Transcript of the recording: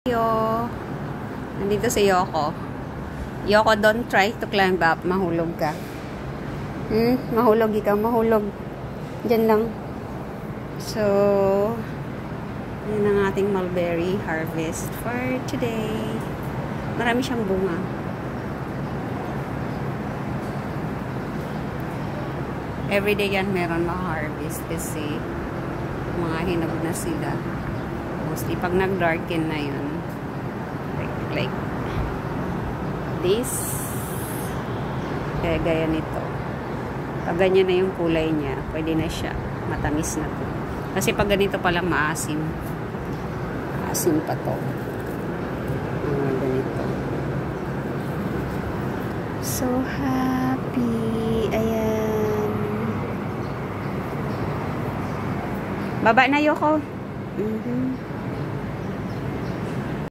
Yo, nandito si Yoko. Yoko, don't try to climb up. Mahulog ka. Mahulog ikaw, mahulog. Diyan lang. So, yan ang ating mulberry harvest for today. Marami siyang bunga. Everyday yan meron ma-harvest kasi mga hinog na sila. Mostly pag nag-darken na yun. Like this. Kaya gaya nito. Pag ganyan na yung kulay niya, pwede na siya. Matamis na to. Kasi pag ganito palang maasim. Maasim pa to. Ganito. So happy. Ayan. Baba na, Yoko.